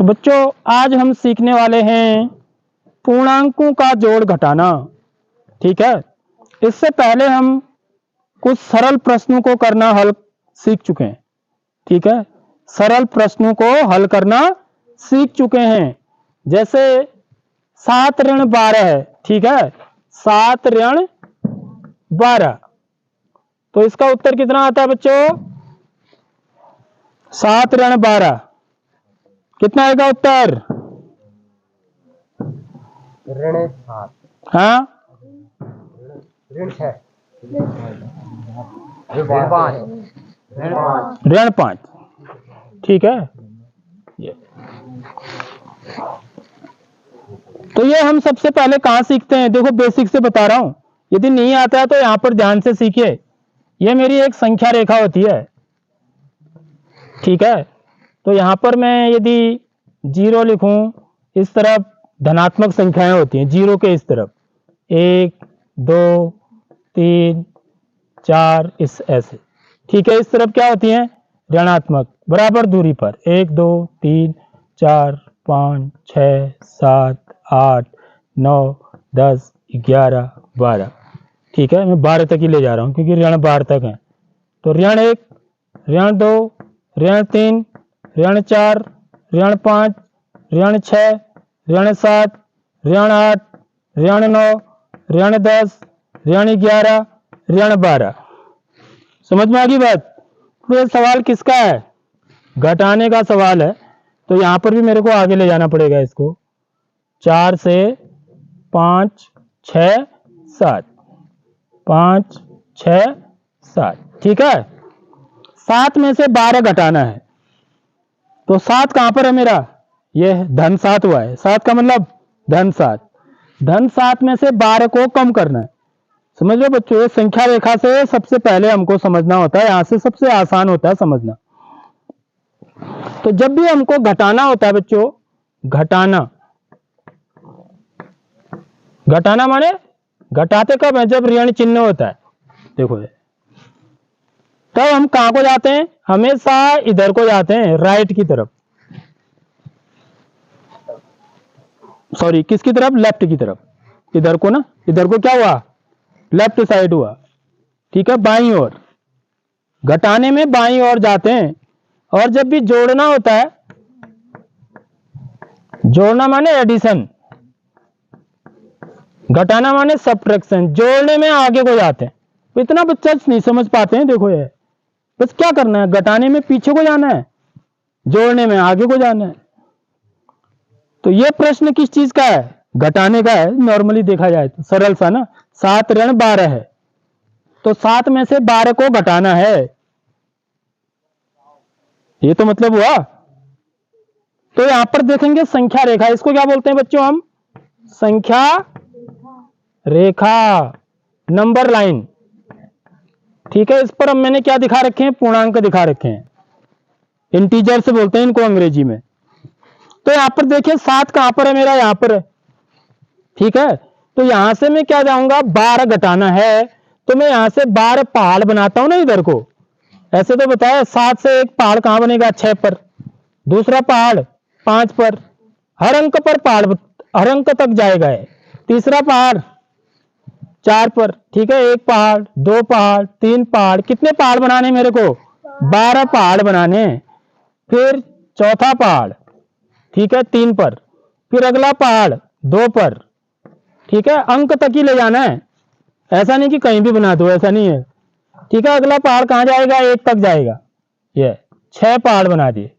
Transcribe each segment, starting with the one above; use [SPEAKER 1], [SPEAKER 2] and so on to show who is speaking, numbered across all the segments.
[SPEAKER 1] तो बच्चों आज हम सीखने वाले हैं पूर्णांकों का जोड़ घटाना। ठीक है, इससे पहले हम कुछ सरल प्रश्नों को करना हल सीख चुके हैं। ठीक है, सरल प्रश्नों को हल करना सीख चुके हैं। जैसे 7 ऋण 12 है। ठीक है, 7 ऋण 12, तो इसका उत्तर कितना आता है बच्चों? 7 ऋण 12 कितना आएगा उत्तर?
[SPEAKER 2] ऋण 7।
[SPEAKER 1] हाँ,
[SPEAKER 2] ऋण 6। ऋण 5।
[SPEAKER 1] ऋण 5। ठीक है, तो ये हम सबसे पहले कहाँ सीखते हैं? देखो बेसिक से बता रहा हूं, यदि नहीं आता है तो यहां पर ध्यान से सीखिए। ये मेरी एक संख्या रेखा होती है। ठीक है, तो यहां पर मैं यदि 0 लिखूं, इस तरफ धनात्मक संख्याएं होती हैं, 0 के इस तरफ 1 2 3 4 इस ऐसे। ठीक है, इस तरफ क्या होती हैं? ऋणात्मक, बराबर दूरी पर 1 2 3 4 5 6 7 8 9 10 11 12। ठीक है, मैं 12 तक ही ले जा रहा हूं क्योंकि ऋण 12 तक है। तो ऋण 1, ऋण 2, ऋण 3, ऋण 4, ऋण 5, ऋण 6, ऋण 7, ऋण 8, ऋण 9, ऋण 10, ऋण 11, ऋण 12। समझ में आ गई बात? तो ये सवाल किसका है? घटाने का सवाल है। तो यहां पर भी मेरे को आगे ले जाना पड़ेगा इसको। 4 से 5 6 7, 5 6 7। ठीक है, 7 में से 12 घटाना है। तो 7 कहां पर है मेरा? ये धन 7 हुआ है। 7 का मतलब धन 7। धन 7 में से 12 को कम करना है। समझ लो बच्चों, ये संख्या रेखा से सबसे पहले हमको समझना होता है। यहां से सबसे आसान होता है समझना। तो जब भी हमको घटाना होता है बच्चों, घटाना माने घटाते कब है? जब ऋण चिन्ह होता है। देखो तब हम कहां को जाते हैं? हमेशा इधर को जाते हैं, राइट की तरफ। सॉरी, किसकी तरफ? लेफ्ट की तरफ। इधर को ना, इधर को क्या हुआ? लेफ्ट साइड हुआ। ठीक है, बाईं ओर। घटाने में बाईं ओर जाते हैं। और जब भी जोड़ना होता है, जोड़ना माने एडिशन, घटाना माने सब्ट्रैक्शन, जोड़ने में आगे को जाते हैं। इतना बच्चा नहीं समझ पाते हैं। देखो ये बस क्या करना है, घटाने में पीछे को जाना है, जोड़ने में आगे को जाना है। तो ये प्रश्न किस चीज का है? घटाने का है। नॉर्मली देखा जाए तो सरल सा ना, 7 ऋण 12 है, तो 7 में से 12 को घटाना है। ये तो मतलब हुआ। तो यहां पर देखेंगे संख्या रेखा, इसको क्या बोलते हैं बच्चों? हम संख्या रेखा, नंबर लाइन। ठीक है, इस पर अब मैंने क्या दिखा रखे हैं? पूर्णांक दिखा रखे हैं। इंटीजर से बोलते हैं इनको अंग्रेजी में। तो यहां पर देखिए 7 कहां पर है मेरा? यहां पर है। ठीक है, तो यहां से मैं क्या जाऊंगा? 12 घटाना है, तो मैं यहां से 12 पहाड़ बनाता हूं ना इधर को। ऐसे तो बताया 7 से एक पहाड़ कहां बनेगा? 6 पर। दूसरा पहाड़ 5 पर। हर अंक पर पहाड़, हर अंक तक जाएगा है। तीसरा पहाड़ 4 पर। ठीक है, 1 पहाड़, 2 पहाड़, 3 पहाड़। कितने पहाड़ बनाने मेरे को? 12 पहाड़ बनाने। फिर चौथा पहाड़, ठीक है, 3 पर। फिर अगला पहाड़ 2 पर। ठीक है, अंक तक ही ले जाना है, ऐसा नहीं कि कहीं भी बना दो, ऐसा नहीं है। ठीक है, अगला पहाड़ कहां जाएगा? 1 तक जाएगा। ये 6 पहाड़ बना दिए।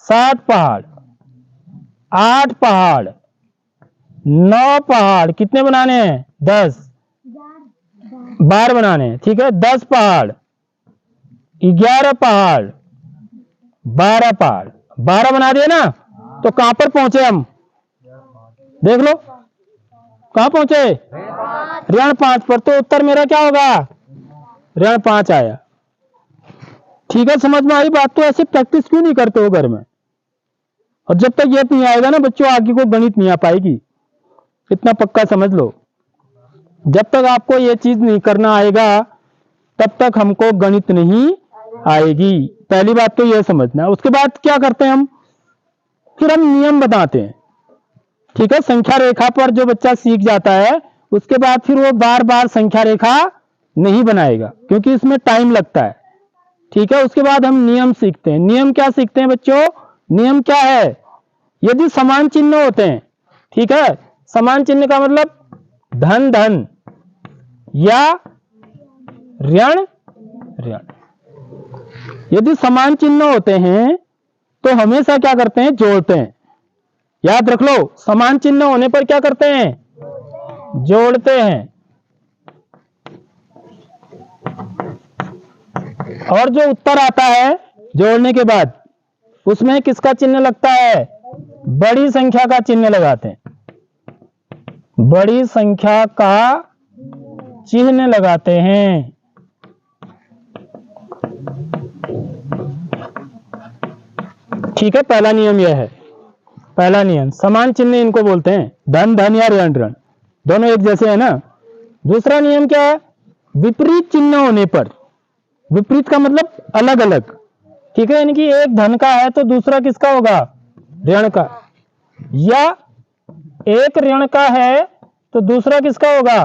[SPEAKER 1] 7 पहाड़, 8 पहाड़, 9 पहाड़। कितने बनाने हैं? 10। 12 बनाने हैं। ठीक है, 10 पहाड़, 11 पहाड़, 12 पहाड़। 12 बना दिए ना, तो कहां पर पहुंचे हम? देख लो कहां पहुंचे? ऋण 5 पर। तो उत्तर मेरा क्या होगा? ऋण 5 आया। ठीक है, समझ में आई बात? तो ऐसे प्रैक्टिस क्यों नहीं करते हो घर में? और जब तक ये नहीं आएगा ना बच्चों, आगे को गणित नहीं आ पाएगी। इतना पक्का समझ लो। जब तक आपको ये चीज नहीं करना आएगा, तब तक हमको गणित नहीं आएगी। पहली बात तो ये समझना। उसके बाद क्या करते हैं हम? फिर हम नियम बताते हैं। ठीक है, संख्या रेखा पर जो बच्चा सीख जाता है उसके बाद फिर वो बार बार संख्या रेखा नहीं बनाएगा, क्योंकि इसमें टाइम लगता है। ठीक है, उसके बाद हम नियम सीखते हैं। नियम क्या सीखते हैं बच्चों? नियम क्या है? यदि समान चिन्ह होते हैं, ठीक है, समान चिन्ह का मतलब धन धन या ऋण ऋण, यदि समान चिन्ह होते हैं तो हमेशा क्या करते हैं? जोड़ते हैं। याद रख लो, समान चिन्ह होने पर क्या करते हैं? जोड़ते हैं। और जो उत्तर आता है जोड़ने के बाद उसमें किसका चिन्ह लगता है? बड़ी संख्या का चिन्ह लगाते हैं, बड़ी संख्या का चिन्ह लगाते हैं। ठीक है, पहला नियम यह है। पहला नियम, समान चिन्ह इनको बोलते हैं, धन धन या ऋण ऋण, दोनों एक जैसे है ना। दूसरा नियम क्या है? विपरीत चिन्ह होने पर, विपरीत का मतलब अलग अलग, ठीक है, यानी कि एक धन का है तो दूसरा किसका होगा? ऋण का, या एक ऋण का है तो दूसरा किसका होगा?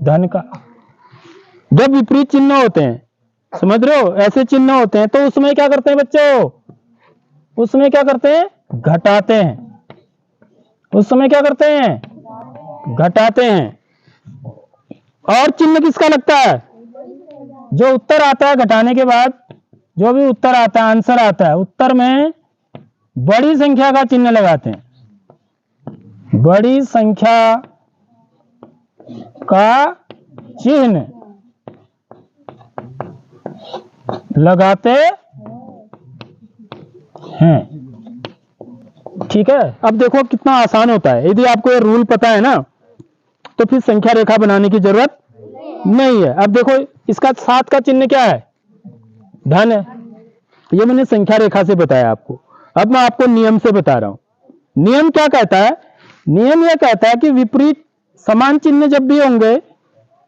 [SPEAKER 1] धन का। जब विपरीत चिन्ह होते हैं, समझ रहे हो, ऐसे चिन्ह होते हैं तो उसमें क्या करते हैं बच्चों? उसमें क्या करते हैं? घटाते हैं। उस समय क्या करते हैं? घटाते हैं। और चिन्ह किसका लगता है? जो उत्तर आता है घटाने के बाद, जो भी उत्तर आता है, आंसर आता है, उत्तर में बड़ी संख्या का चिन्ह लगाते हैं, बड़ी संख्या का चिन्ह लगाते हैं। ठीक है, अब देखो कितना आसान होता है। यदि आपको ये रूल पता है ना तो फिर संख्या रेखा बनाने की जरूरत नहीं है। अब देखो इसका 7 का चिन्ह क्या है? धन है। ये मैंने संख्या रेखा से बताया आपको। अब मैं आपको नियम से बता रहा हूं। नियम क्या कहता है? नियम यह कहता है कि विपरीत समान चिन्ह जब भी होंगे,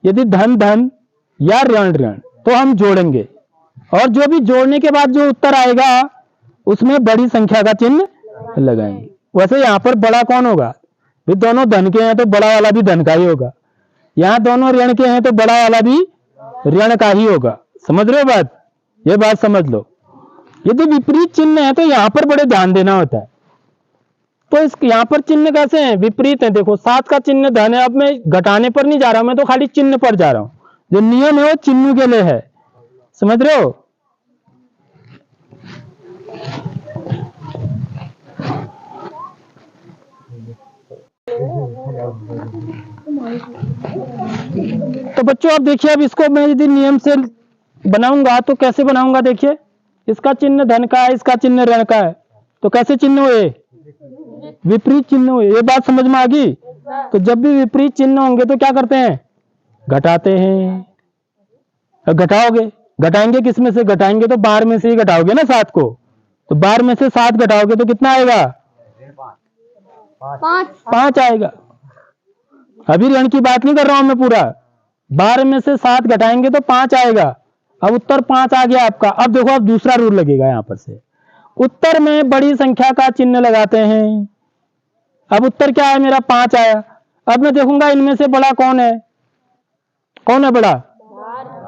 [SPEAKER 1] यदि धन धन या ऋण ऋण, तो हम जोड़ेंगे, और जो भी जोड़ने के बाद जो उत्तर आएगा उसमें बड़ी संख्या का चिन्ह लगाएंगे। वैसे यहां पर बड़ा कौन होगा? भी दोनों धन के हैं तो बड़ा वाला भी धन का ही होगा, यहां दोनों ऋण के हैं तो बड़ा वाला भी ऋण का ही होगा। समझ रहे हो बात? ये बात समझ लो। यदि विपरीत चिन्ह है तो यहां पर बड़े ध्यान देना होता है। तो इस यहां पर चिन्ह कैसे हैं? विपरीत है। देखो 7 का चिन्ह धन है। अब मैं घटाने पर नहीं जा रहा हूं, मैं तो खाली चिन्ह पर जा रहा हूं। जो नियम है वो चिन्ह के लिए है, समझ रहे हो? तो बच्चों अब देखिए, अब इसको मैं यदि नियम से बनाऊंगा तो कैसे बनाऊंगा? देखिए, इसका चिन्ह धन का है, इसका चिन्ह ऋण का है, तो कैसे चिन्ह हुए? विपरीत चिन्ह हुए। ये बात समझ में आ गई? तो जब भी विपरीत चिन्ह होंगे तो क्या करते हैं? घटाते हैं। घटाओगे, घटाएंगे किस में से? घटाएंगे तो 12 में से ही घटाओगे ना 7 को। तो 12 में से 7 घटाओगे तो कितना आएगा? 5 आएगा। अभी ऋण की बात नहीं कर रहा हूं मैं पूरा। 12 में से 7 घटाएंगे तो 5 आएगा। अब उत्तर 5 आ गया आपका। अब देखो, अब दूसरा रूल लगेगा यहां पर से। उत्तर में बड़ी संख्या का चिन्ह लगाते हैं। अब उत्तर क्या है मेरा? 5 आया। अब मैं देखूंगा इनमें से बड़ा कौन है? कौन है बड़ा?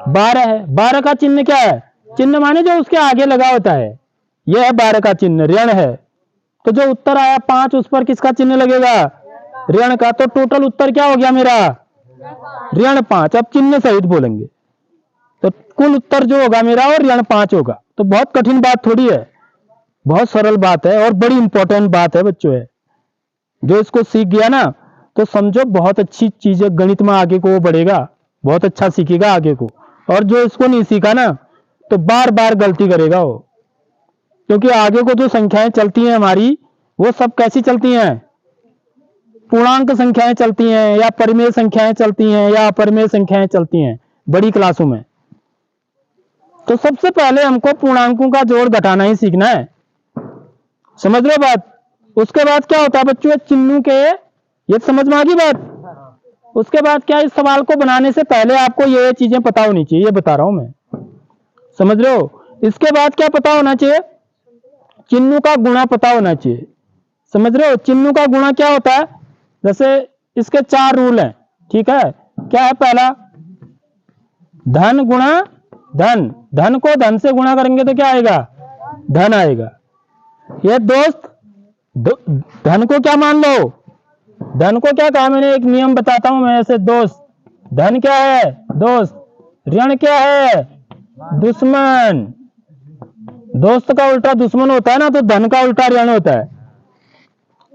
[SPEAKER 1] 12 है। 12 का चिन्ह क्या है? चिन्ह माने जो उसके आगे लगा होता है, यह है 12 का चिन्ह, ऋण है। तो जो उत्तर आया 5, उस पर किसका चिन्ह लगेगा? ऋण का। तो टोटल उत्तर क्या हो गया मेरा? ऋण 5। अब चिन्ह सहित बोलेंगे तो कुल उत्तर जो होगा मेरा और ऋण 5 होगा। तो बहुत कठिन बात थोड़ी है, बहुत सरल बात है और बड़ी इंपॉर्टेंट बात है बच्चों। है जो इसको सीख गया ना तो समझो बहुत अच्छी चीज है, गणित में आगे को वो बढ़ेगा, बहुत अच्छा सीखेगा आगे को। और जो इसको नहीं सीखा ना तो बार बार गलती करेगा वो, क्योंकि आगे को जो संख्याएं चलती हैं हमारी वो सब कैसी चलती हैं? पूर्णांक संख्याएं चलती हैं, या परिमेय संख्याएं चलती हैं, या अपरिमेय संख्याएं चलती हैं बड़ी क्लासों में। तो सबसे पहले हमको पूर्णांकों का जोड़ घटाना ही सीखना है, समझ लो बात। उसके बाद क्या होता है बच्चों? चिन्हों के, ये समझ में आ गई बात? उसके बाद क्या, इस सवाल को बनाने से पहले आपको ये चीजें पता होनी चाहिए, ये बता रहा हूं मैं, समझ रहे हो? इसके बाद क्या पता होना चाहिए? चिन्हों का गुणा पता होना चाहिए, समझ रहे हो? चिन्ह का गुणा क्या होता है? जैसे इसके 4 रूल हैं, ठीक है। क्या है? पहला, धन गुणा धन, धन को धन से गुणा करेंगे तो क्या आएगा? धन आएगा। ये दोस्त, धन को क्या मान लो? धन को क्या कहा मैंने? एक नियम बताता हूं मैं ऐसे। दोस्त, धन क्या है? दोस्त। ऋण क्या है? दुश्मन। दोस्त का उल्टा दुश्मन होता है ना, तो धन का उल्टा ऋण होता है।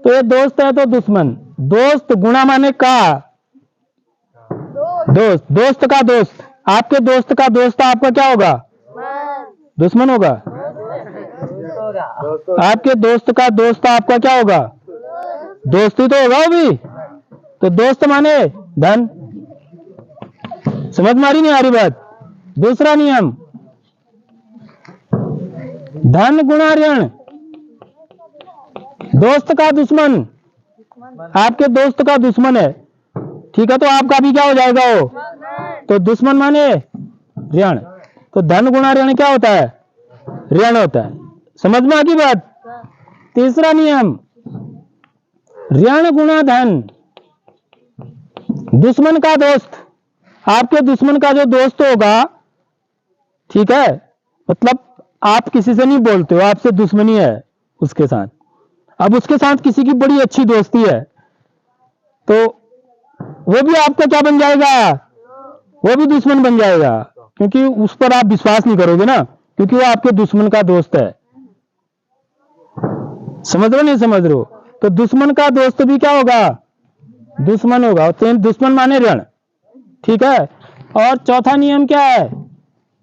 [SPEAKER 1] तो ये दोस्त है तो दुश्मन। दोस्त गुणा माने का, दोस्त, दोस्त का दोस्त। आपके दोस्त का दोस्त आपका क्या होगा? दुश्मन होगा। आपके दोस्त का दोस्त आपका क्या होगा? दोस्ती तो होगा वो भी। तो दोस्त माने धन। समझ मारी नहीं आ रही बात? दूसरा नियम, धन गुणा ऋण। दोस्त का दुश्मन, आपके दोस्त का दुश्मन है, ठीक है, तो आपका भी क्या हो जाएगा वो? तो दुश्मन माने ऋण। तो धन गुणा ऋण क्या होता है? ऋण होता है। समझ में आ गई बात? तीसरा नियम, ऋण गुणा धन। दुश्मन का दोस्त, आपके दुश्मन का जो दोस्त होगा, ठीक है, मतलब आप किसी से नहीं बोलते हो, आपसे दुश्मनी है उसके साथ। अब उसके साथ किसी की बड़ी अच्छी दोस्ती है, तो वो भी आपका क्या बन जाएगा? वो भी दुश्मन बन जाएगा, क्योंकि उस पर आप विश्वास नहीं करोगे ना, क्योंकि वो आपके दुश्मन का दोस्त है। समझ रहे हो नहीं समझ रहे हो? तो दुश्मन का दोस्त भी क्या होगा? दुश्मन होगा। तो दुश्मन माने ऋण, ठीक है। और चौथा नियम क्या है?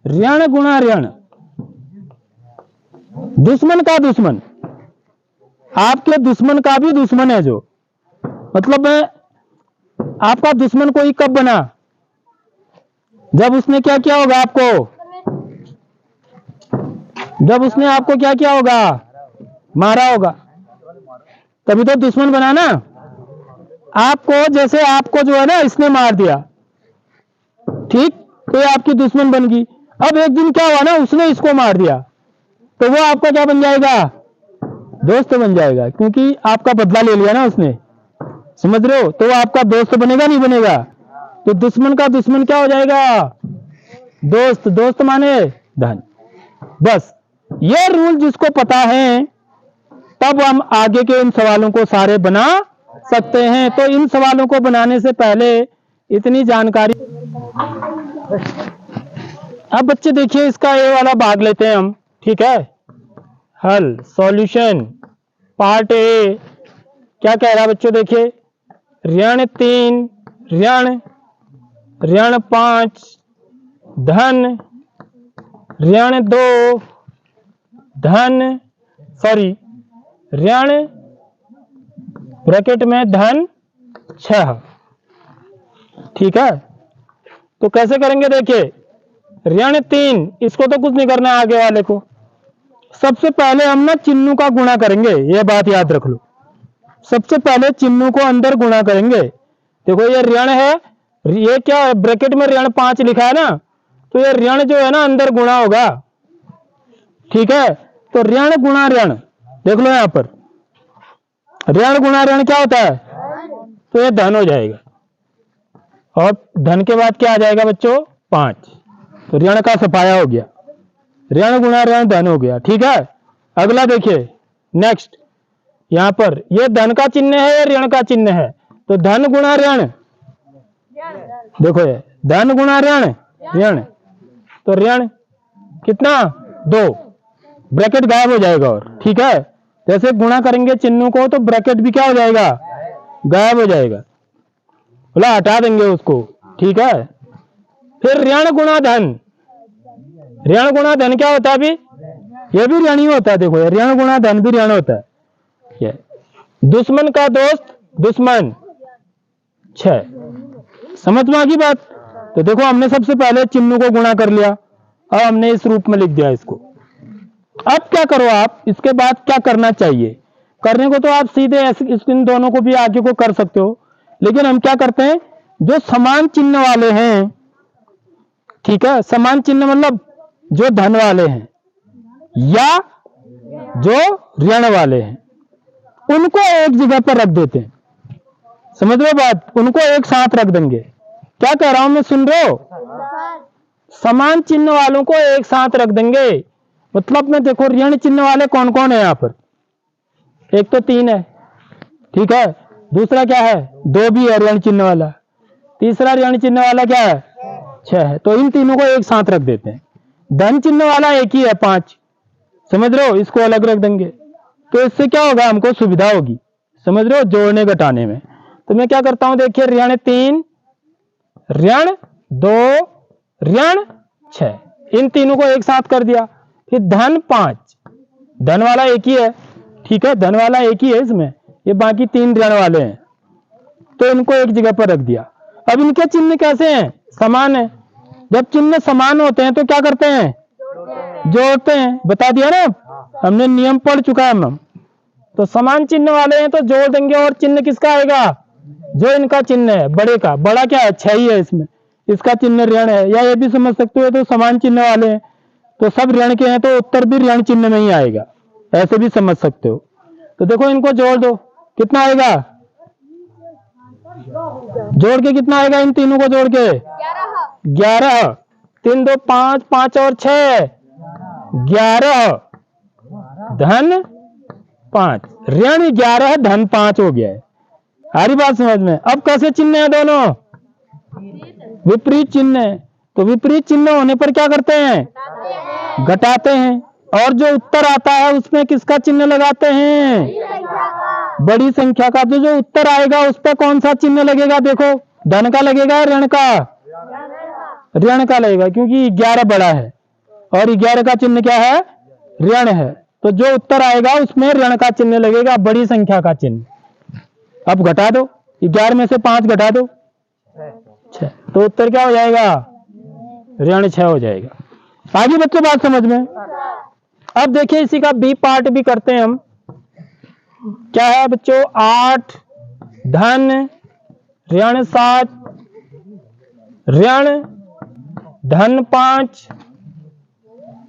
[SPEAKER 1] ऋण गुणा ऋण। दुश्मन का दुश्मन, आपके दुश्मन का भी दुश्मन है जो, मतलब आपका दुश्मन कोई कब बना? जब उसने क्या किया होगा आपको? जब उसने आपको क्या किया होगा? मारा होगा, तभी तो दुश्मन बना ना। आपको, जैसे आपको जो है ना इसने मार दिया, ठीक, तो ये आपकी दुश्मन बन गई। अब एक दिन क्या हुआ ना, उसने इसको मार दिया, तो वो आपका क्या बन जाएगा? दोस्त बन जाएगा, क्योंकि आपका बदला ले लिया ना उसने। समझ रहे हो? तो वो आपका दोस्त बनेगा नहीं बनेगा? तो दुश्मन का दुश्मन क्या हो जाएगा? दोस्त। दोस्त माने धन। बस ये रूल जिसको पता है, तब हम आगे के इन सवालों को सारे बना सकते हैं। तो इन सवालों को बनाने से पहले इतनी जानकारी। अब बच्चे देखिए, इसका ये वाला भाग लेते हैं हम, ठीक है। हल, सॉल्यूशन, पार्ट ए क्या कह रहा बच्चों? देखिए, ऋण 3, ऋण 5, धन, ऋण 2, धन, सॉरी, ऋण ब्रैकेट में धन 6, ठीक है। तो कैसे करेंगे? देखिए, ऋण 3, इसको तो कुछ नहीं करना है आगे वाले को। सबसे पहले हम ना चिन्हों का गुणा करेंगे, ये बात याद रख लो। सबसे पहले चिन्हों को अंदर गुणा करेंगे। देखो ये ऋण है, ये क्या है? ब्रैकेट में ऋण 5 लिखा है ना, तो ये ऋण जो है ना अंदर गुणा होगा, ठीक है। तो ऋण गुणा ऋण, देख लो यहां पर, ऋण गुणा ऋण क्या होता है? तो ये धन हो जाएगा। और धन के बाद क्या आ जाएगा बच्चों? 5। तो ऋण का सफाया हो गया, ऋण गुणा ऋण धन हो गया, ठीक है। अगला देखिए, नेक्स्ट, यहां पर ये धन का चिन्ह है या ऋण का चिन्ह है? तो धन गुणा ऋण, देखो ये धन गुणा ऋण, ऋण, तो ऋण कितना? 2, ब्रैकेट गायब हो जाएगा। और ठीक है, जैसे गुणा करेंगे चिन्हों को तो ब्रैकेट भी क्या हो जाएगा? गायब हो जाएगा, बोला हटा देंगे उसको, ठीक है। फिर ऋण गुणा धन, ऋण गुणा धन क्या होता है? अभी ये भी ऋण ही होता है। देखो ऋण गुणा धन भी ऋण होता है। ये दुश्मन का दोस्त दुश्मन 6, समझ में आ गई बात? तो देखो हमने सबसे पहले चिन्हों को गुणा कर लिया, अब हमने इस रूप में लिख दिया इसको। अब क्या करो आप, इसके बाद क्या करना चाहिए? करने को तो आप सीधे इन दोनों को भी आगे को कर सकते हो, लेकिन हम क्या करते हैं, जो समान चिन्ह वाले हैं, ठीक है, समान चिन्ह मतलब जो धन वाले हैं या जो ऋण वाले हैं, उनको एक जगह पर रख देते हैं। समझ रहे हो बात? उनको एक साथ रख देंगे। क्या कह रहा हूं मैं, सुन रहे हो? समान चिन्ह वालों को एक साथ रख देंगे। मतलब में देखो ऋण चिन्ह वाले कौन कौन है यहाँ पर? एक तो 3 है, ठीक है। दूसरा क्या है? 2 भी है ऋण चिन्ह वाला। तीसरा ऋण चिन्ह वाला क्या है? 6 है। तो इन तीनों को एक साथ रख देते हैं। धन चिन्ह वाला एक ही है, 5। समझ रहे हो? इसको अलग रख देंगे। तो इससे क्या होगा, हमको सुविधा होगी। समझ रहे हो? जोड़ने घटाने में। तो मैं क्या करता हूं, देखिए ऋण 3, ऋण 2, ऋण 6, इन तीनों को एक साथ कर दिया। फिर धन 5, धन वाला एक ही है, ठीक है, धन वाला एक ही है इसमें, ये बाकी 3 ऋण वाले हैं। तो इनको एक जगह पर रख दिया। अब इनके चिन्ह कैसे हैं? समान है। जब चिन्ह समान होते हैं तो क्या करते हैं? जोड़ते हैं। बता दिया ना, हमने नियम पढ़ चुका है हम। तो समान चिन्ह वाले हैं तो जोड़ देंगे। और चिन्ह किसका आएगा? जो इनका चिन्ह है बड़े का। बड़ा क्या है? 6 ही है इसमें, इसका चिन्ह ऋण है। या ये भी समझ सकते हो तो समान चिन्ह वाले हैं तो सब ऋण के हैं, तो उत्तर भी ऋण चिन्ह में ही आएगा, ऐसे भी समझ सकते हो। तो देखो इनको जोड़ दो, कितना आएगा? जोड़ के कितना आएगा? इन तीनों को जोड़ के 11। 3 2 5, 5 और 6, 11 धन 5, ऋण 11 धन 5 हो गया है। सारी बात समझ में? अब कैसे चिन्ह है दोनों? विपरीत चिन्ह है। तो विपरीत चिन्ह होने पर क्या करते हैं? घटाते हैं। और जो उत्तर आता है उसमें किसका चिन्ह लगाते हैं? बड़ी संख्या का। तो जो उत्तर आएगा उस पर कौन सा चिन्ह लगेगा? देखो, धन का लगेगा, ऋण का? ऋण का लगेगा, क्योंकि 11 बड़ा है और 11 का चिन्ह क्या है? ऋण है। तो जो उत्तर आएगा उसमें ऋण का चिन्ह लगेगा, बड़ी संख्या का चिन्ह। अब घटा दो, 11 में से 5 घटा दो, 6, तो उत्तर क्या हो जाएगा? ऋण 6 हो जाएगा। आगे बच्चों बात समझ में? अब देखिए इसी का बी पार्ट भी करते हैं हम। क्या है बच्चों? 8 धन ऋण 7, ऋण धन 5,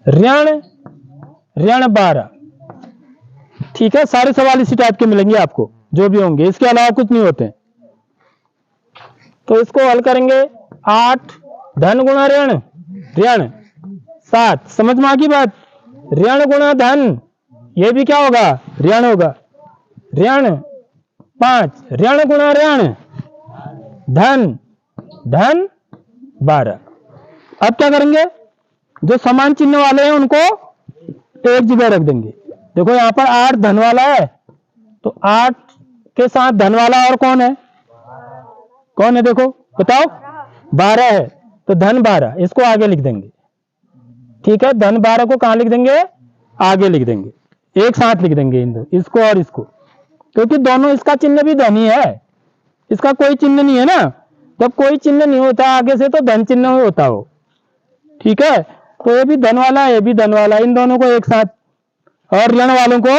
[SPEAKER 1] ऋण 12। ठीक है, सारे सवाल इसी टाइप के मिलेंगे आपको, जो भी होंगे, इसके अलावा कुछ नहीं होते। तो इसको हल करेंगे। 8 धन गुणा ऋण, ऋण 7, समझ में आ गई बात? ऋण गुणा धन, ये भी क्या होगा? ऋण होगा। ऋण 5, ऋण गुणा ऋण, धन 12। अब क्या करेंगे? जो समान चिन्ह वाले हैं उनको एक जगह रख देंगे। देखो यहाँ पर 8 धन वाला है, तो 8 के साथ धन वाला और कौन है? कौन है देखो, बताओ? 12 है, तो धन 12, इसको आगे लिख देंगे। ठीक है, धन 12 को कहां लिख देंगे? आगे लिख देंगे, एक साथ लिख देंगे इसको और इसको, क्योंकि दोनों, इसका चिन्ह भी धन ही है, इसका कोई चिन्ह नहीं है ना। जब कोई चिन्ह नहीं होता आगे से तो धन चिन्ह होता हो। ठीक है, तो ये भी धन वाला है, ये भी धन वाला, इन दोनों को एक साथ, और ऋण वालों को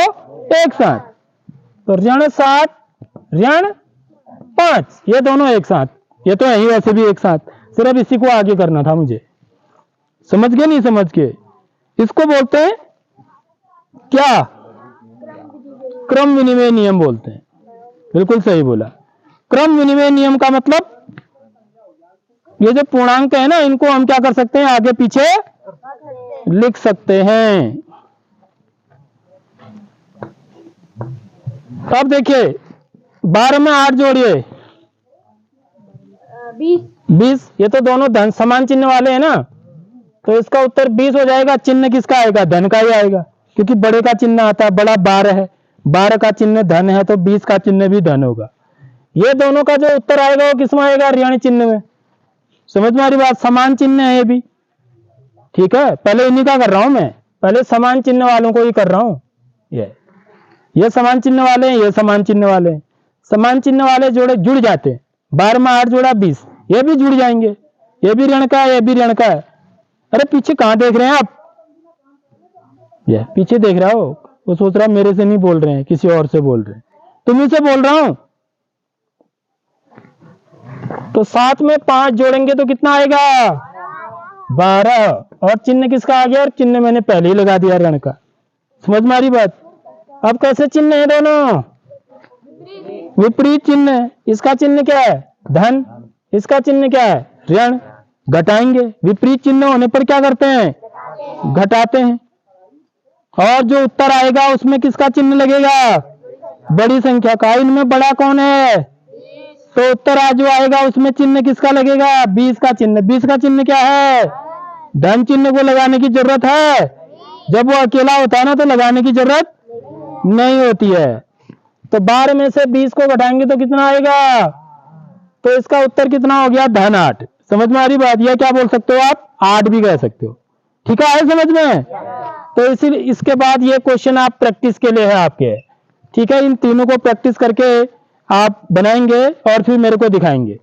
[SPEAKER 1] एक साथ। तो ऋण 7 ऋण 5, ये दोनों एक साथ, ये तो है ही वैसे भी एक साथ, सिर्फ इसी को आगे करना था मुझे। समझ गए? नहीं समझ के? इसको बोलते हैं क्या? क्रम विनिमय नियम बोलते हैं। बिल्कुल सही बोला। क्रम विनिमय नियम का मतलब ये जो पूर्णांक है ना, इनको हम क्या कर सकते हैं? आगे पीछे लिख सकते हैं। अब देखिए 12 में 8 जोड़िए, 20। ये तो दोनों धन समान चिन्ह वाले हैं ना, तो इसका उत्तर 20 हो जाएगा। चिन्ह किसका आएगा? धन का ही आएगा, क्योंकि बड़े का चिन्ह आता है, बड़ा 12 है, 12 का चिन्ह धन है, तो 20 का चिन्ह भी धन होगा। ये दोनों का जो उत्तर आएगा वो किसमें आएगा? ऋण चिन्ह में। समझ में आ रही बात? समान चिन्ह है ये भी। ठीक है, पहले इन्हीं का कर रहा हूं मैं, पहले समान चिन्ह वालों को ही कर रहा हूं। ये समान चिन्ह वाले हैं, ये समान चिन्ह वाले हैं। समान चिन्ह वाले जोड़े जुड़ जाते हैं, 12 में 8 जोड़ा 20, ये भी जुड़ जाएंगे। ये भी ऋण का है, ये भी ऋण का है। अरे पीछे कहां देख रहे हैं आप? ये पीछे देख रहा हो, वो सोच रहा मेरे से नहीं बोल रहे हैं, किसी और से बोल रहे हैं, तुम्ही से बोल रहा हूं। तो 7 में 5 जोड़ेंगे तो कितना आएगा? 12। और चिन्ह किसका आ गया? और चिन्ह मैंने पहले ही लगा दिया ऋण का। समझ में आ रही बात? अब कैसे चिन्ह है दोनों? विपरीत चिन्ह है, इसका चिन्ह क्या है? धन, इसका चिन्ह क्या है? ऋण। घटाएंगे, विपरीत चिन्ह होने पर क्या करते हैं? घटाते हैं। और जो उत्तर आएगा उसमें किसका चिन्ह लगेगा? बड़ी संख्या का। इनमें बड़ा कौन है? तो उत्तर आज जो आएगा उसमें चिन्ह किसका लगेगा? 20 का चिन्ह। 20 का चिन्ह क्या है? धन चिन्ह को लगाने की जरूरत है? जब वो अकेला होता है ना तो लगाने की जरूरत नहीं होती है। तो 12 में से 20 को घटाएंगे तो कितना आएगा? तो इसका उत्तर कितना हो गया? धन 8। समझ में आ रही बात? यह क्या बोल सकते हो आप? 8 भी कह सकते हो। ठीक है, आए समझ में? तो इसीलिए इसके बाद ये क्वेश्चन आप प्रैक्टिस के लिए है आपके। ठीक है, इन तीनों को प्रैक्टिस करके आप बनाएंगे और फिर मेरे को दिखाएंगे।